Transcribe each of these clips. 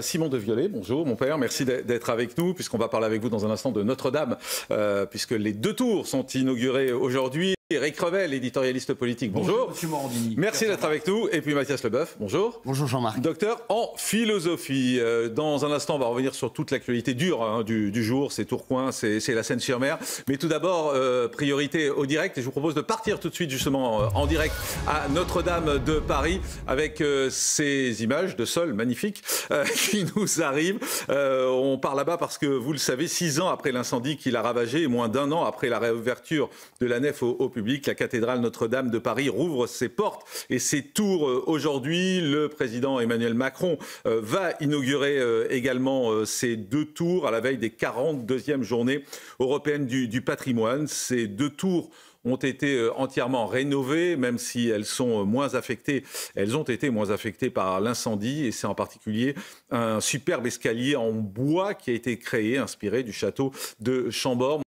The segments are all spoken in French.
Simon de Viollet, bonjour mon père, merci d'être avec nous puisqu'on va parler avec vous dans un instant de Notre-Dame, puisque les 2 tours sont inaugurés aujourd'hui. Eric Revel, éditorialiste politique, bonjour. Monsieur Morandini. Merci d'être avec nous. Et puis Mathias Leboeuf, bonjour. Bonjour Jean-Marc. Docteur en philosophie. Dans un instant, on va revenir sur toute l'actualité dure du jour. C'est Tourcoing, c'est la Seine-sur-Mer. Mais tout d'abord, priorité au direct. Et je vous propose de partir tout de suite justement en direct à Notre-Dame de Paris avec ces images de sol magnifiques qui nous arrivent. On part là-bas parce que, vous le savez, 6 ans après l'incendie qui l'a ravagé et moins d'1 an après la réouverture de la nef au public, la cathédrale Notre-Dame de Paris rouvre ses portes et ses tours aujourd'hui. Le président Emmanuel Macron va inaugurer également ces 2 tours à la veille des 42e journées européennes du patrimoine. Ces 2 tours ont été entièrement rénovées, même si elles sont moins affectées. Elles ont été moins affectées par l'incendie, et c'est en particulier un superbe escalier en bois qui a été créé, inspiré du château de Chambord.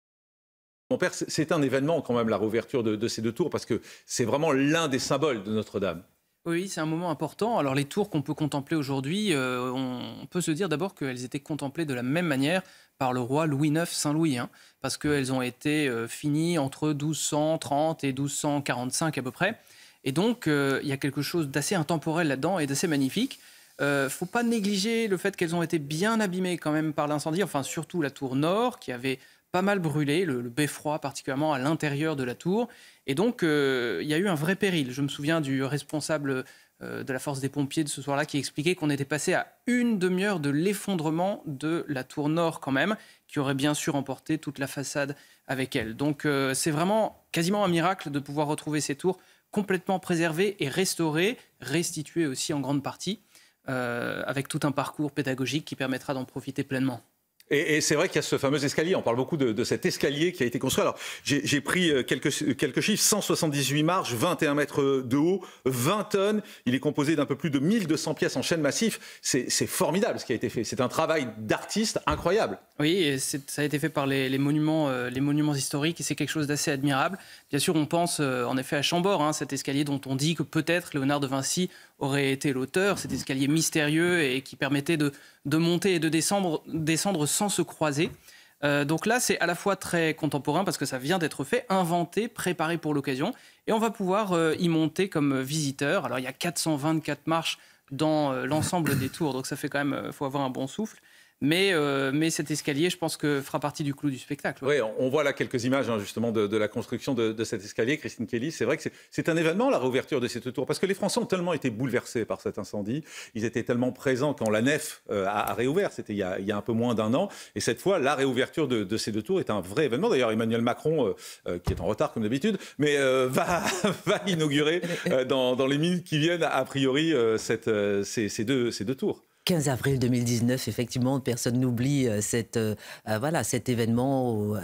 Mon père, c'est un événement quand même, la réouverture de ces 2 tours, parce que c'est vraiment l'un des symboles de Notre-Dame. Oui, c'est un moment important. Alors les tours qu'on peut contempler aujourd'hui, on peut se dire d'abord qu'elles étaient contemplées de la même manière par le roi Louis IX Saint-Louis, parce qu'elles ont été finies entre 1230 et 1245 à peu près. Et donc, il y a quelque chose d'assez intemporel là-dedans et d'assez magnifique. Faut pas négliger le fait qu'elles ont été bien abîmées quand même par l'incendie, enfin surtout la tour nord qui avait pas mal brûlé, le beffroi particulièrement à l'intérieur de la tour. Et donc, il y a eu un vrai péril. Je me souviens du responsable de la force des pompiers de ce soir-là qui expliquait qu'on était passé à 1 demi-heure de l'effondrement de la tour nord quand même, qui aurait bien sûr emporté toute la façade avec elle. Donc, c'est vraiment quasiment un miracle de pouvoir retrouver ces tours complètement préservées et restaurées, restituées aussi en grande partie, avec tout un parcours pédagogique qui permettra d'en profiter pleinement. Et c'est vrai qu'il y a ce fameux escalier, on parle beaucoup de cet escalier qui a été construit. Alors j'ai pris quelques chiffres, 178 marches, 21 mètres de haut, 20 tonnes. Il est composé d'un peu plus de 1200 pièces en chêne massif. C'est formidable ce qui a été fait. C'est un travail d'artiste incroyable. Oui, et ça a été fait par les monuments historiques et c'est quelque chose d'assez admirable. Bien sûr, on pense en effet à Chambord, cet escalier dont on dit que peut-être Léonard de Vinci aurait été l'auteur, cet escalier mystérieux et qui permettait de monter et de descendre sans se croiser. Donc là, c'est à la fois très contemporain parce que ça vient d'être fait, inventé, préparé pour l'occasion. Et on va pouvoir y monter comme visiteur. Alors il y a 424 marches dans l'ensemble des tours, donc ça fait quand même, faut avoir un bon souffle. Mais cet escalier, je pense que fera partie du clou du spectacle. Oui, on voit là quelques images justement de la construction de cet escalier. Christine Kelly, c'est vrai que c'est un événement, la réouverture de ces 2 tours, parce que les Français ont tellement été bouleversés par cet incendie. Ils étaient tellement présents quand la nef a réouvert, c'était il y a un peu moins d'1 an. Et cette fois, la réouverture de ces 2 tours est un vrai événement. D'ailleurs, Emmanuel Macron, qui est en retard comme d'habitude, mais va inaugurer dans les minutes qui viennent, a priori, ces deux tours. 15 avril 2019, effectivement, personne n'oublie cet événement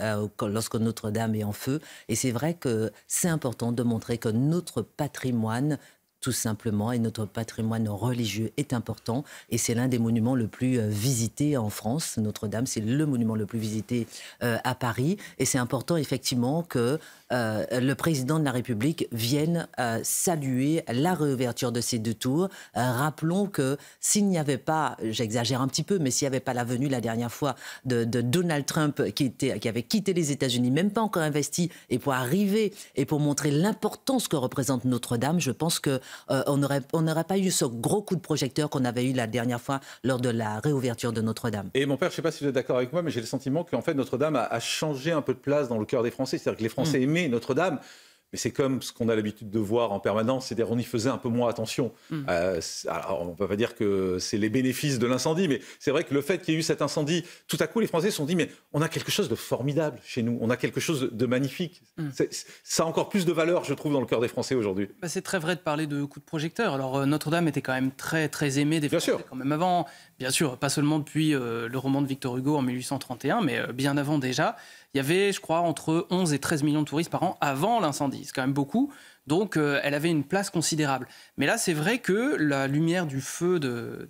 lorsque Notre-Dame est en feu. Et c'est vrai que c'est important de montrer que notre patrimoine, tout simplement, et notre patrimoine religieux est important. Et c'est l'un des monuments le plus visités en France. Notre-Dame, c'est le monument le plus visité à Paris. Et c'est important, effectivement, que le président de la République vienne saluer la réouverture de ces 2 tours. Rappelons que s'il n'y avait pas, j'exagère un petit peu, mais s'il n'y avait pas la venue la dernière fois de Donald Trump qui avait quitté les États-Unis, même pas encore investi, et pour arriver et pour montrer l'importance que représente Notre-Dame, je pense que on n'aurait pas eu ce gros coup de projecteur qu'on avait eu la dernière fois lors de la réouverture de Notre-Dame. Et mon père, je ne sais pas si vous êtes d'accord avec moi, mais j'ai le sentiment qu'en fait Notre-Dame a changé un peu de place dans le cœur des Français. C'est-à-dire que les Français aimaient Notre-Dame, mais c'est comme ce qu'on a l'habitude de voir en permanence, c'est-à-dire on y faisait un peu moins attention. Alors on ne peut pas dire que c'est les bénéfices de l'incendie, mais c'est vrai que le fait qu'il y ait eu cet incendie, tout à coup les Français se sont dit mais on a quelque chose de formidable chez nous, on a quelque chose de magnifique. Ça a encore plus de valeur, je trouve, dans le cœur des Français aujourd'hui. C'est très vrai de parler de coup de projecteur. Alors Notre-Dame était quand même très, très aimée des Français quand même avant. Bien sûr, pas seulement depuis le roman de Victor Hugo en 1831, mais bien avant déjà. Il y avait, je crois, entre 11 et 13 millions de touristes par an avant l'incendie. C'est quand même beaucoup. Donc, elle avait une place considérable. Mais là, c'est vrai que la lumière du feu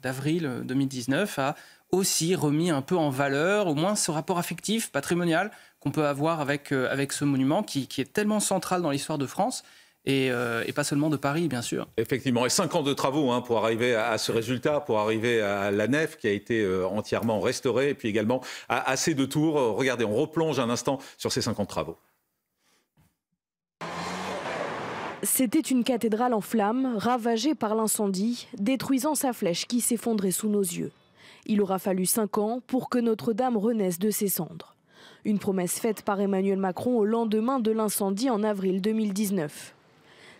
d'avril 2019 a aussi remis un peu en valeur, au moins ce rapport affectif, patrimonial, qu'on peut avoir avec ce monument qui est tellement central dans l'histoire de France. et pas seulement de Paris, bien sûr. Effectivement, et 5 ans de travaux pour arriver à ce résultat, pour arriver à la nef qui a été entièrement restaurée, et puis également à ces 2 tours. Regardez, on replonge un instant sur ces 5 ans de travaux. C'était une cathédrale en flammes, ravagée par l'incendie, détruisant sa flèche qui s'effondrait sous nos yeux. Il aura fallu 5 ans pour que Notre-Dame renaisse de ses cendres. Une promesse faite par Emmanuel Macron au lendemain de l'incendie en avril 2019.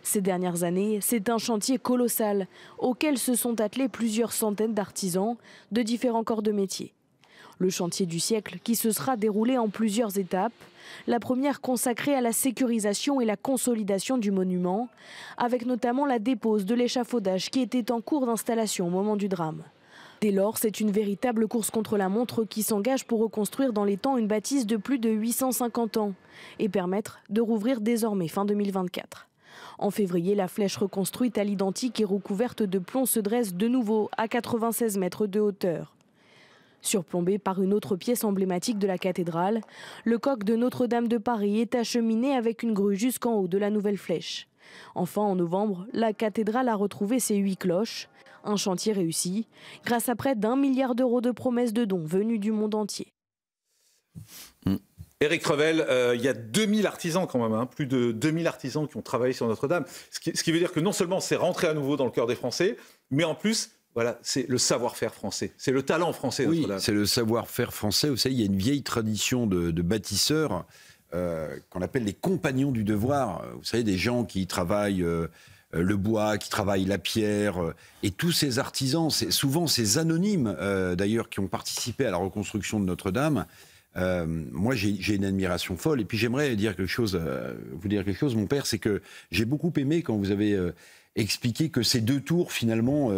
Ces dernières années, c'est un chantier colossal auquel se sont attelés plusieurs centaines d'artisans de différents corps de métier. Le chantier du siècle qui se sera déroulé en plusieurs étapes. La première consacrée à la sécurisation et la consolidation du monument, avec notamment la dépose de l'échafaudage qui était en cours d'installation au moment du drame. Dès lors, c'est une véritable course contre la montre qui s'engage pour reconstruire dans les temps une bâtisse de plus de 850 ans et permettre de rouvrir désormais fin 2024. En février, la flèche reconstruite à l'identique et recouverte de plomb se dresse de nouveau à 96 mètres de hauteur. Surplombé par une autre pièce emblématique de la cathédrale, le coq de Notre-Dame de Paris est acheminé avec une grue jusqu'en haut de la nouvelle flèche. Enfin, en novembre, la cathédrale a retrouvé ses 8 cloches. Un chantier réussi, grâce à près d'1 milliard d'euros de promesses de dons venus du monde entier. Éric Revel, il y a 2000 artisans quand même, plus de 2000 artisans qui ont travaillé sur Notre-Dame. Ce qui veut dire que non seulement c'est rentré à nouveau dans le cœur des Français, mais en plus, voilà, c'est le savoir-faire français, c'est le talent français. Oui, Notre-Dame. c'est le savoir-faire français. Vous savez, il y a une vieille tradition de bâtisseurs qu'on appelle les compagnons du devoir. Vous savez, des gens qui travaillent le bois, qui travaillent la pierre, et tous ces artisans, souvent ces anonymes d'ailleurs, qui ont participé à la reconstruction de Notre-Dame. Moi, j'ai une admiration folle. Et puis, j'aimerais vous dire quelque chose, mon père, c'est que j'ai beaucoup aimé quand vous avez expliqué que ces 2 tours, finalement,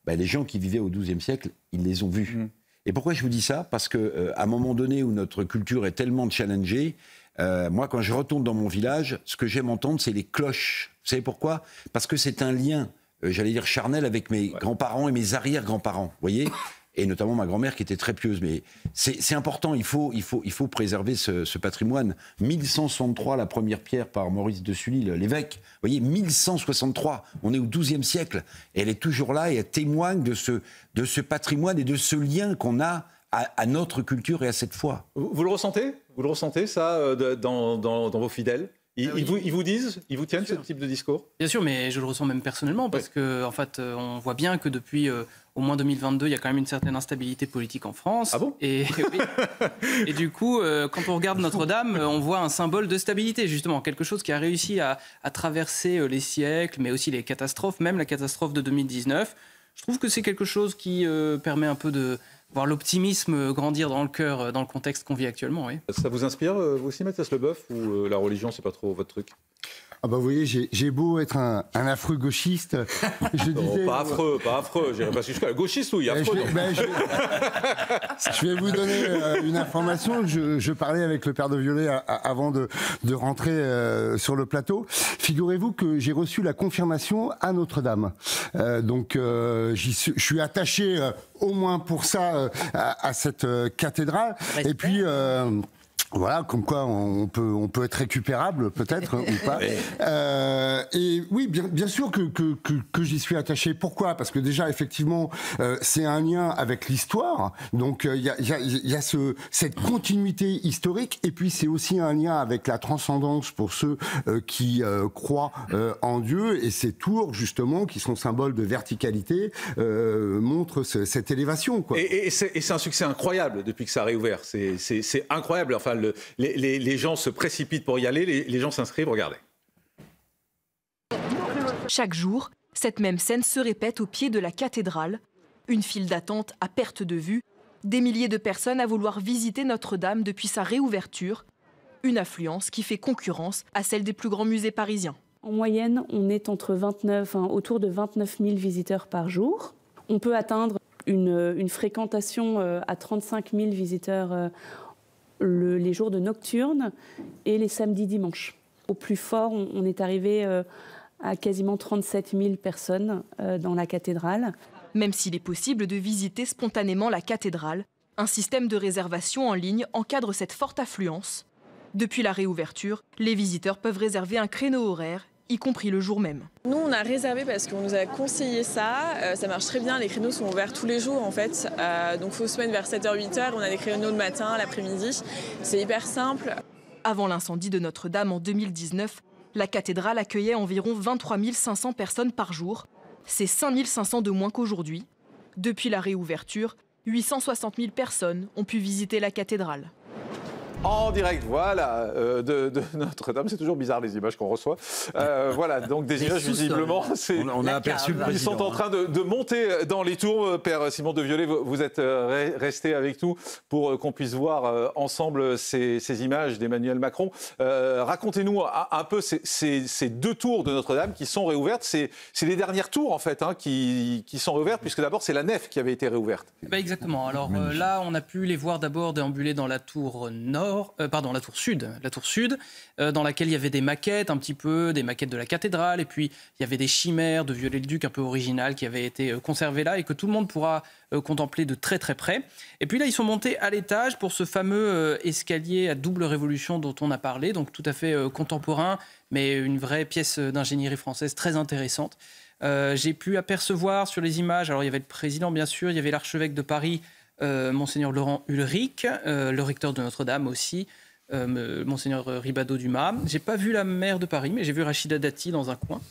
les gens qui vivaient au XIIe siècle, ils les ont vus. Et pourquoi je vous dis ça ? Parce qu'à un moment donné où notre culture est tellement challengée, moi, quand je retourne dans mon village, ce que j'aime entendre, c'est les cloches. Vous savez pourquoi ? Parce que c'est un lien, j'allais dire charnel, avec mes grands-parents et mes arrière-grands-parents. Vous voyez ? Et notamment ma grand-mère qui était très pieuse. Mais c'est important, il faut préserver ce patrimoine. 1163, la première pierre par Maurice de Sully, l'évêque. Vous voyez, 1163, on est au XIIe siècle. Et elle est toujours là et elle témoigne de ce patrimoine et de ce lien qu'on a à notre culture et à cette foi. Vous le ressentez ? Vous le ressentez, ça, dans vos fidèles ? Ils vous disent, ils vous tiennent ce type de discours ? Bien sûr, mais je le ressens même personnellement, parce que en fait, on voit bien que depuis au moins 2022, il y a quand même une certaine instabilité politique en France. Ah bon ? Et du coup, quand on regarde Notre-Dame, on voit un symbole de stabilité, justement, quelque chose qui a réussi à traverser les siècles, mais aussi les catastrophes, même la catastrophe de 2019. Je trouve que c'est quelque chose qui permet un peu de voir l'optimisme grandir dans le cœur, dans le contexte qu'on vit actuellement. Oui. Ça vous inspire, vous aussi, Mathias Leboeuf, ou la religion, c'est pas trop votre truc ? Ah bah vous voyez, j'ai beau être un affreux gauchiste, je disais... Pas affreux, j'irai pas jusqu'à gauchiste, oui, affreux. Je vais vous donner une information. Je parlais avec le père de Violet avant de rentrer sur le plateau. Figurez-vous que j'ai reçu la confirmation à Notre-Dame. Donc je suis attaché au moins pour ça à cette cathédrale. Respect. Et puis... Voilà, comme quoi on peut être récupérable peut-être ou pas. Et oui, bien sûr que j'y suis attaché. Pourquoi ? Parce que déjà effectivement c'est un lien avec l'histoire. Donc il y a cette continuité historique. Et puis c'est aussi un lien avec la transcendance pour ceux qui croient en Dieu. Et ces tours justement qui sont symboles de verticalité montrent cette élévation, quoi. Et c'est un succès incroyable depuis que ça a réouvert. C'est incroyable. Enfin, les gens se précipitent pour y aller, les gens s'inscrivent, regardez. Chaque jour, cette même scène se répète au pied de la cathédrale. Une file d'attente à perte de vue, des milliers de personnes à vouloir visiter Notre-Dame depuis sa réouverture. Une affluence qui fait concurrence à celle des plus grands musées parisiens. En moyenne, on est autour de 29 000 visiteurs par jour. On peut atteindre une fréquentation à 35 000 visiteurs les jours de nocturne et les samedis dimanches. Au plus fort, on est arrivé à quasiment 37 000 personnes dans la cathédrale. Même s'il est possible de visiter spontanément la cathédrale, un système de réservation en ligne encadre cette forte affluence. Depuis la réouverture, les visiteurs peuvent réserver un créneau horaire y compris le jour même. Nous, on a réservé parce qu'on nous a conseillé ça. Ça marche très bien, les créneaux sont ouverts tous les jours en fait. Donc il faut se mettre vers 7h-8h, on a des créneaux le matin, l'après-midi. C'est hyper simple. Avant l'incendie de Notre-Dame en 2019, la cathédrale accueillait environ 23 500 personnes par jour. C'est 5 500 de moins qu'aujourd'hui. Depuis la réouverture, 860 000 personnes ont pu visiter la cathédrale. En direct, voilà, de Notre-Dame. C'est toujours bizarre les images qu'on reçoit. Voilà, donc des images visiblement. On a aperçu le président. Ils sont en train de monter dans les tours. Père Simon de Viollet, vous êtes resté avec nous pour qu'on puisse voir ensemble ces images d'Emmanuel Macron. Racontez-nous un peu ces deux tours de Notre-Dame qui sont réouvertes. C'est les dernières tours en fait qui sont réouvertes, puisque d'abord c'est la nef qui avait été réouverte. Exactement. Alors là, on a pu les voir d'abord déambuler dans la tour nord. La tour sud, dans laquelle il y avait des maquettes, un petit peu, des maquettes de la cathédrale, et puis il y avait des chimères de Viollet-le-Duc un peu originales qui avaient été conservées là et que tout le monde pourra contempler de très très près. Et puis là, ils sont montés à l'étage pour ce fameux escalier à double révolution dont on a parlé, donc tout à fait contemporain, mais une vraie pièce d'ingénierie française très intéressante. J'ai pu apercevoir sur les images, alors il y avait le président bien sûr, il y avait l'archevêque de Paris, Monseigneur Laurent Ulrich, le recteur de Notre-Dame aussi, Monseigneur Ribado-Dumas. J'ai pas vu la maire de Paris, mais j'ai vu Rachida Dati dans un coin.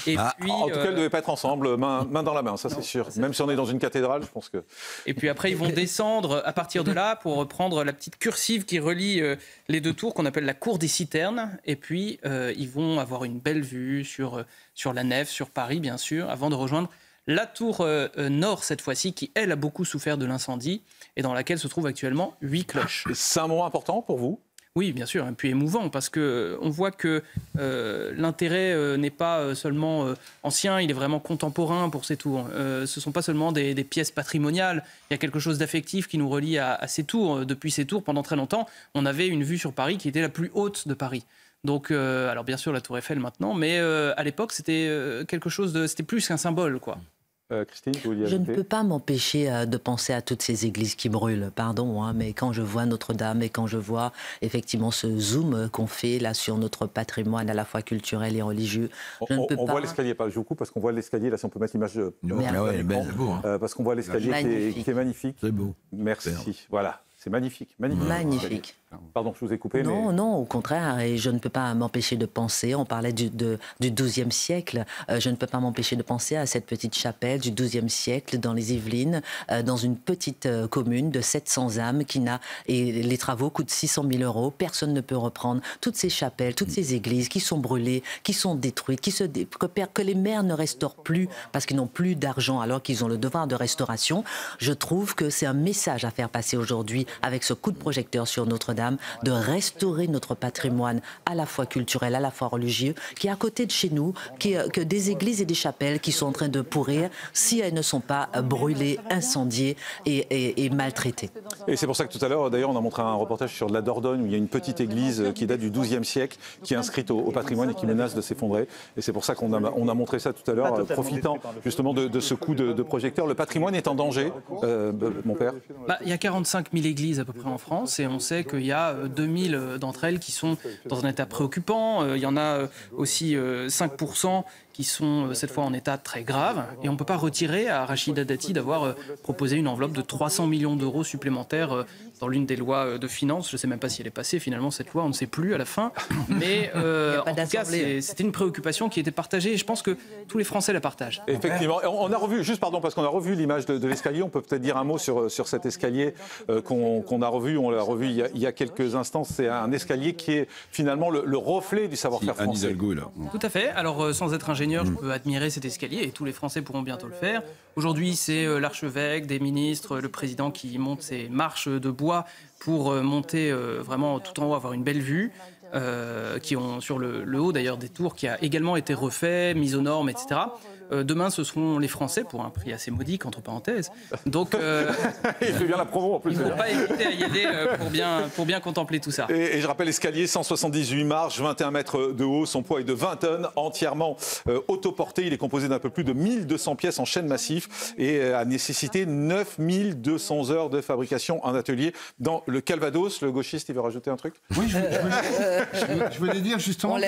Et puis, en tout cas, ils ne devaient pas être ensemble, main dans la main, ça c'est sûr. Même si on est dans une cathédrale, je pense que... Et puis après, ils vont descendre à partir de là pour reprendre la petite cursive qui relie les deux tours qu'on appelle la cour des citernes. Et puis, ils vont avoir une belle vue sur la nef, sur Paris, bien sûr, avant de rejoindre la tour nord, cette fois-ci, qui, elle, a beaucoup souffert de l'incendie et dans laquelle se trouvent actuellement 8 cloches. C'est un moment important pour vous ? Oui, bien sûr, et puis émouvant, parce qu'on voit que l'intérêt n'est pas seulement ancien, il est vraiment contemporain pour ces tours. Ce ne sont pas seulement des pièces patrimoniales, il y a quelque chose d'affectif qui nous relie à ces tours. Depuis ces tours, pendant très longtemps, on avait une vue sur Paris qui était la plus haute de Paris. Donc, alors bien sûr, la Tour Eiffel maintenant, mais à l'époque, c'était quelque chose c'était plus qu'un symbole, quoi. Christine, vous vouliez Je ne ajouter ? peux pas m'empêcher de penser à toutes ces églises qui brûlent, pardon, mais quand je vois Notre-Dame et quand je vois effectivement ce zoom qu'on fait là sur notre patrimoine à la fois culturel et religieux, je ne peux pas... On voit l'escalier, je vous coupe parce qu'on voit l'escalier, là si on peut mettre l'image parce qu'on voit l'escalier qui est magnifique. C'est beau. Merci, voilà. C'est magnifique, magnifique. Magnifique. Pardon, je vous ai coupé. Non, non, au contraire, et je ne peux pas m'empêcher de penser, on parlait du XIIe siècle, je ne peux pas m'empêcher de penser à cette petite chapelle du XIIe siècle dans les Yvelines, dans une petite commune de 700 âmes et les travaux coûtent 600 000 €, personne ne peut reprendre toutes ces chapelles, toutes ces églises qui sont brûlées, qui sont détruites, que les maires ne restaurent plus parce qu'ils n'ont plus d'argent alors qu'ils ont le devoir de restauration. Je trouve que c'est un message à faire passer aujourd'hui avec ce coup de projecteur sur Notre-Dame, de restaurer notre patrimoine à la fois culturel, à la fois religieux, qui est à côté de chez nous, que des églises et des chapelles qui sont en train de pourrir si elles ne sont pas brûlées, incendiées et maltraitées. Et c'est pour ça que tout à l'heure, d'ailleurs, on a montré un reportage sur la Dordogne où il y a une petite église qui date du XIIe siècle, qui est inscrite au patrimoine et qui menace de s'effondrer. Et c'est pour ça qu'on a montré ça tout à l'heure, profitant justement de ce coup de projecteur. Le patrimoine est en danger, mon père ? Il y a 45 000 églises à peu près en France et on sait qu'il y a 2000 d'entre elles qui sont dans un état préoccupant. Il y en a aussi 5% qui sont cette fois en état très grave. Et on ne peut pas retirer à Rachida Dati d'avoir proposé une enveloppe de 300 millions d'euros supplémentaires dans l'une des lois de finances. Je ne sais même pas si elle est passée finalement cette loi, on ne sait plus à la fin. Mais en tout cas, c'était une préoccupation qui était partagée et je pense que tous les Français la partagent. Effectivement. On a revu, juste pardon, parce qu'on a revu l'image de l'escalier, on peut peut-être dire un mot sur cet escalier qu'on a revu, on l'a revu il y a quelques instants. C'est un escalier qui est finalement le reflet du savoir-faire français. Anne Hidalgo, là. Tout à fait. Alors sans être ingénieur, je peux admirer cet escalier et tous les Français pourront bientôt le faire. Aujourd'hui, c'est l'archevêque, des ministres, le président qui monte ces marches de bois pour monter vraiment tout en haut, avoir une belle vue. Qui ont sur le haut d'ailleurs des tours qui a également été refait, mis aux normes, etc. Demain, ce seront les Français, pour un prix assez modique, entre parenthèses. Donc, il fait bien la promo en plus. Il ne faut pas hésiter à y aller pour bien contempler tout ça. Et je rappelle, escalier, 178 marches, 21 mètres de haut, son poids est de 20 tonnes, entièrement autoporté. Il est composé d'un peu plus de 1200 pièces en chêne massif et a nécessité 9200 heures de fabrication en atelier dans le Calvados. Le gauchiste, il veut rajouter un truc? Oui, je voulais dire justement que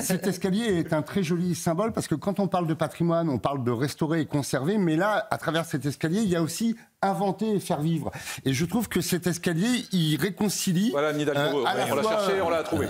cet escalier est un très joli symbole parce que quand on parle de patrimoine, on parle de restaurer et conserver, mais là, à travers cet escalier, il y a aussi inventer et faire vivre. Et je trouve que cet escalier, il réconcilie... Voilà, Nidalgo, on l'a cherché, on l'a trouvé.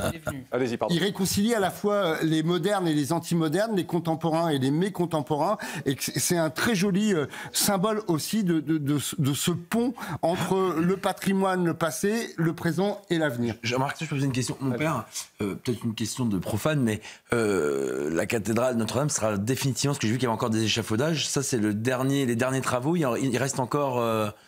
Allez-y, pardon. Il réconcilie à la fois les modernes et les anti-modernes, les contemporains et les mécontemporains, et c'est un très joli symbole aussi de ce pont entre le patrimoine, le passé, le présent et l'avenir. Je remarque que je peux poser une question. Mon père, peut-être une question de profane, mais la cathédrale Notre-Dame sera définitivement, parce que j'ai vu qu'il y avait encore des échafaudages, ça c'est les derniers travaux, il reste encore...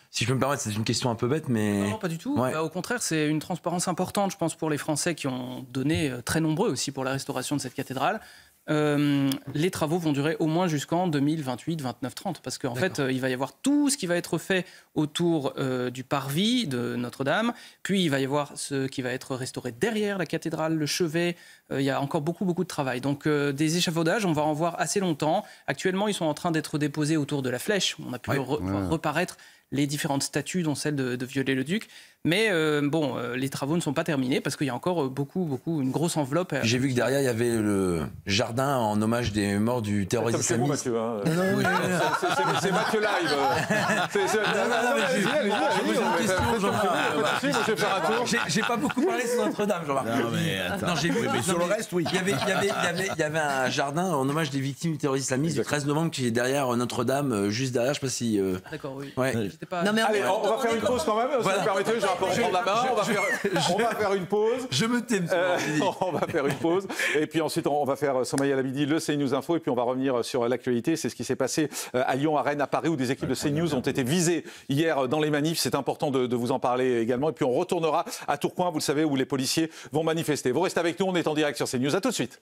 si je peux me permettre, c'est une question un peu bête, mais... Non, pas du tout. Ouais. Au contraire, c'est une transparence importante, je pense, pour les Français qui ont donné très nombreux aussi pour la restauration de cette cathédrale. Les travaux vont durer au moins jusqu'en 2028, 29, 30, parce qu'en fait, il va y avoir tout ce qui va être fait autour du parvis de Notre-Dame, puis il va y avoir ce qui va être restauré derrière la cathédrale, le chevet. Il y a encore beaucoup de travail. Donc des échafaudages, on va en voir assez longtemps. Actuellement, ils sont en train d'être déposés autour de la flèche. On a pu reparaître les différentes statues, dont celle de Viollet-le-Duc. Mais les travaux ne sont pas terminés parce qu'il y a encore une grosse enveloppe. J'ai vu que derrière, il y avait le jardin en hommage des morts du terrorisme islamiste. C'est Mathieu Live. J'ai pas beaucoup parlé sur Notre-Dame, Jean-Marc. Non, j'ai vu. Mais sur le reste, oui. Il y avait un jardin en hommage des victimes du terrorisme islamiste du 13 novembre qui est derrière Notre-Dame, juste derrière. Je sais pas si. D'accord, oui. Ouais. Allez, on va faire une pause quand même, si vous permettez. Je vais prendre la main. On va faire une pause. Je me tais. On va faire une pause. Et puis ensuite, on va faire Sommeil à la midi, le CNews Info. Et puis on va revenir sur l'actualité. C'est ce qui s'est passé à Lyon, à Rennes, à Paris, où des équipes de CNews ont été visées hier dans les manifs. C'est important de vous en parler également. Et puis on retournera à Tourcoing, vous le savez, où les policiers vont manifester. Vous restez avec nous. On est en direct sur CNews. À tout de suite.